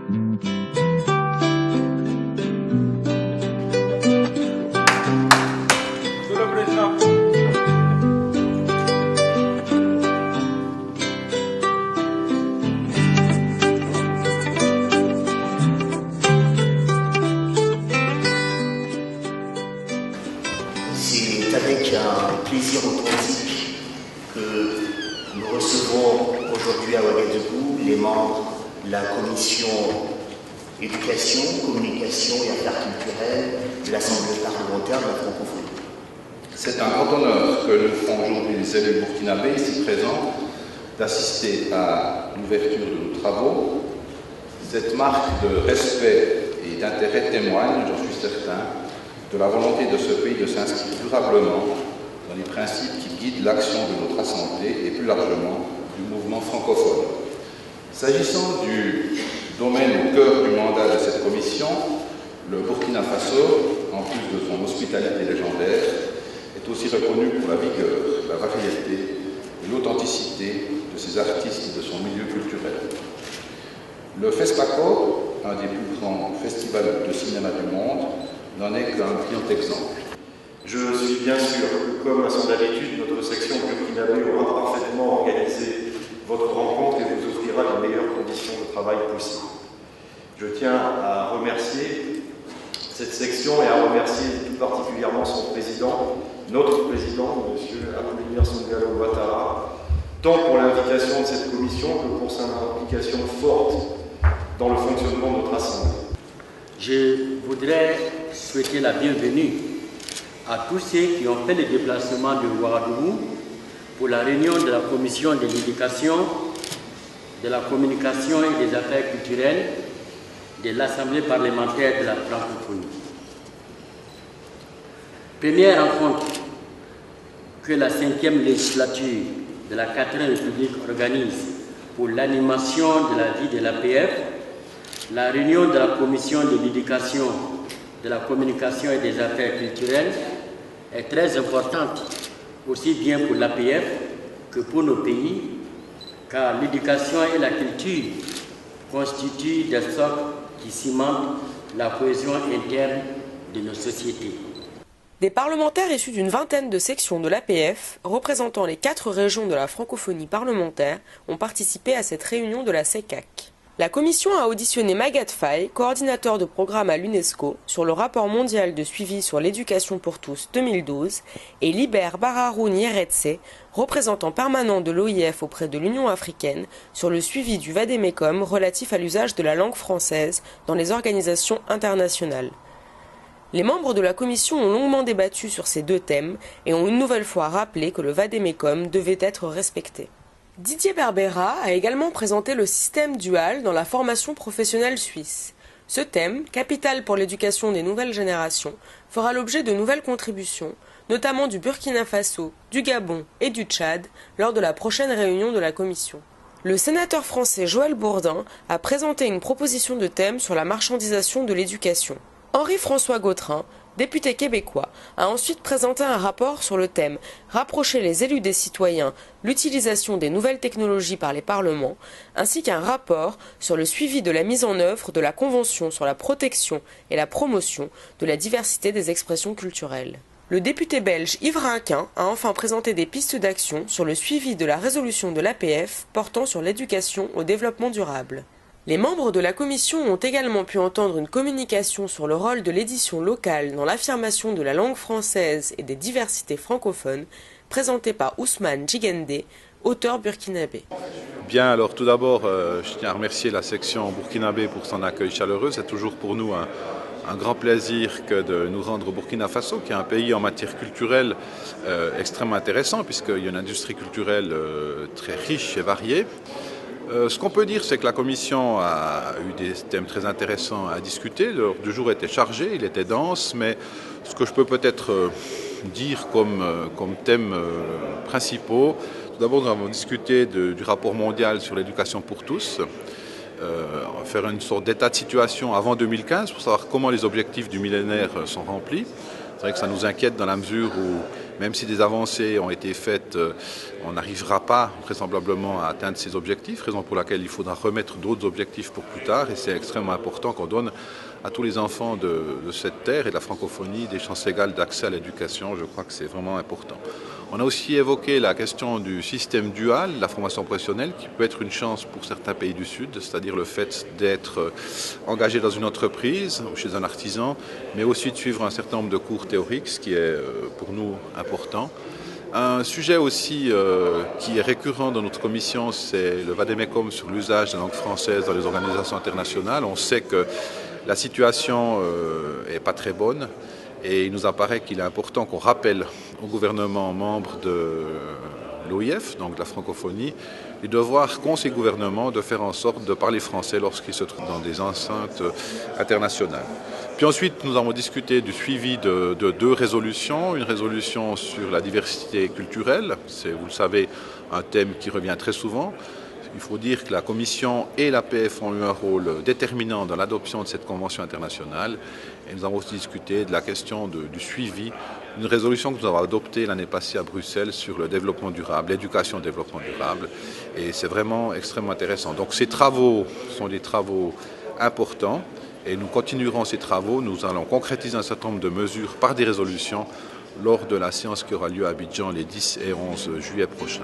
C'est avec un plaisir authentique que nous recevons aujourd'hui à Ouagadougou les membres de la commission éducation, communication et affaires culturelles de l'Assemblée parlementaire de la francophonie. C'est un grand honneur que nous font aujourd'hui les élus burkinabés ici présents d'assister à l'ouverture de nos travaux. Cette marque de respect et d'intérêt témoigne, j'en suis certain, de la volonté de ce pays de s'inscrire durablement dans les principes qui guident l'action de notre Assemblée et plus largement du mouvement francophone. S'agissant du domaine au cœur du mandat de cette commission, le Burkina Faso, en plus de son hospitalité légendaire, est aussi reconnu pour la vigueur, la variété et l'authenticité de ses artistes et de son milieu culturel. Le FESPACO, un des plus grands festivals de cinéma du monde, n'en est qu'un brillant exemple. Je suis bien sûr que, comme à son habitude, notre section burkinabé aura parfaitement organisé votre rencontre et vous offrira les meilleures conditions de travail possibles. Je tiens à remercier cette section et à remercier tout particulièrement son président, notre président, M. Apollinaire Songalo Ouattara, tant pour l'invitation de cette commission que pour son implication forte dans le fonctionnement de notre Assemblée. Je voudrais souhaiter la bienvenue à tous ceux qui ont fait le déplacement de Ouagadougou pour la réunion de la commission de l'éducation, de la communication et des affaires culturelles de l'Assemblée parlementaire de la francophonie. Première rencontre que la 5e législature de la 4e République organise pour l'animation de la vie de l'APF, la réunion de la commission de l'éducation, de la communication et des affaires culturelles est très importante, aussi bien pour l'APF que pour nos pays, car l'éducation et la culture constituent des socles qui cimentent la cohésion interne de nos sociétés. Des parlementaires issus d'une vingtaine de sections de l'APF, représentant les 4 régions de la francophonie parlementaire, ont participé à cette réunion de la CECAC. La commission a auditionné Magatte Faye, coordinateur de programme à l'UNESCO, sur le rapport mondial de suivi sur l'éducation pour tous 2012, et Libert Bararou Nyeretse, représentant permanent de l'OIF auprès de l'Union africaine, sur le suivi du Vademecum relatif à l'usage de la langue française dans les organisations internationales. Les membres de la commission ont longuement débattu sur ces 2 thèmes et ont une nouvelle fois rappelé que le Vademecum devait être respecté. Didier Berbera a également présenté le système dual dans la formation professionnelle suisse. Ce thème, capital pour l'éducation des nouvelles générations, fera l'objet de nouvelles contributions, notamment du Burkina Faso, du Gabon et du Tchad, lors de la prochaine réunion de la commission. Le sénateur français Joël Bourdin a présenté une proposition de thème sur la marchandisation de l'éducation. Henri-François Gautrin, député québécois, a ensuite présenté un rapport sur le thème « Rapprocher les élus des citoyens, l'utilisation des nouvelles technologies par les parlements », ainsi qu'un rapport sur le suivi de la mise en œuvre de la Convention sur la protection et la promotion de la diversité des expressions culturelles. Le député belge Yves Rinquin a enfin présenté des pistes d'action sur le suivi de la résolution de l'APF portant sur l'éducation au développement durable. Les membres de la commission ont également pu entendre une communication sur le rôle de l'édition locale dans l'affirmation de la langue française et des diversités francophones, présentée par Ousmane Djigende, auteur burkinabé. Bien, alors tout d'abord, je tiens à remercier la section burkinabé pour son accueil chaleureux. C'est toujours pour nous un grand plaisir que de nous rendre au Burkina Faso, qui est un pays en matière culturelle extrêmement intéressant, puisqu'il y a une industrie culturelle très riche et variée. Ce qu'on peut dire, c'est que la commission a eu des thèmes très intéressants à discuter. L'ordre du jour était chargé, il était dense, mais ce que je peux peut-être dire comme thèmes principaux, tout d'abord nous avons discuté du rapport mondial sur l'éducation pour tous, faire une sorte d'état de situation avant 2015 pour savoir comment les objectifs du millénaire sont remplis. C'est vrai que ça nous inquiète dans la mesure où, même si des avancées ont été faites, on n'arrivera pas vraisemblablement à atteindre ces objectifs, raison pour laquelle il faudra remettre d'autres objectifs pour plus tard, et c'est extrêmement important qu'on donne à tous les enfants de cette terre et de la francophonie des chances égales d'accès à l'éducation. Je crois que c'est vraiment important. On a aussi évoqué la question du système dual, la formation professionnelle, qui peut être une chance pour certains pays du Sud, c'est-à-dire le fait d'être engagé dans une entreprise ou chez un artisan, mais aussi de suivre un certain nombre de cours théoriques, ce qui est pour nous important. Un sujet aussi qui est récurrent dans notre commission, c'est le vademecum sur l'usage de la langue française dans les organisations internationales. On sait que la situation n'est pas très bonne et il nous apparaît qu'il est important qu'on rappelle au gouvernement membre de l'OIF, donc de la francophonie, le devoir qu'ont ces gouvernements de faire en sorte de parler français lorsqu'ils se trouvent dans des enceintes internationales. Puis ensuite, nous avons discuté du suivi de 2 résolutions. Une résolution sur la diversité culturelle, c'est, vous le savez, un thème qui revient très souvent. Il faut dire que la Commission et l'APF ont eu un rôle déterminant dans l'adoption de cette convention internationale. Et nous avons aussi discuté de la question du suivi d'une résolution que nous avons adoptée l'année passée à Bruxelles sur le développement durable, l'éducation au développement durable. Et c'est vraiment extrêmement intéressant. Donc ces travaux sont des travaux importants et nous continuerons ces travaux. Nous allons concrétiser un certain nombre de mesures par des résolutions lors de la séance qui aura lieu à Abidjan les 10 et 11 juillet prochains.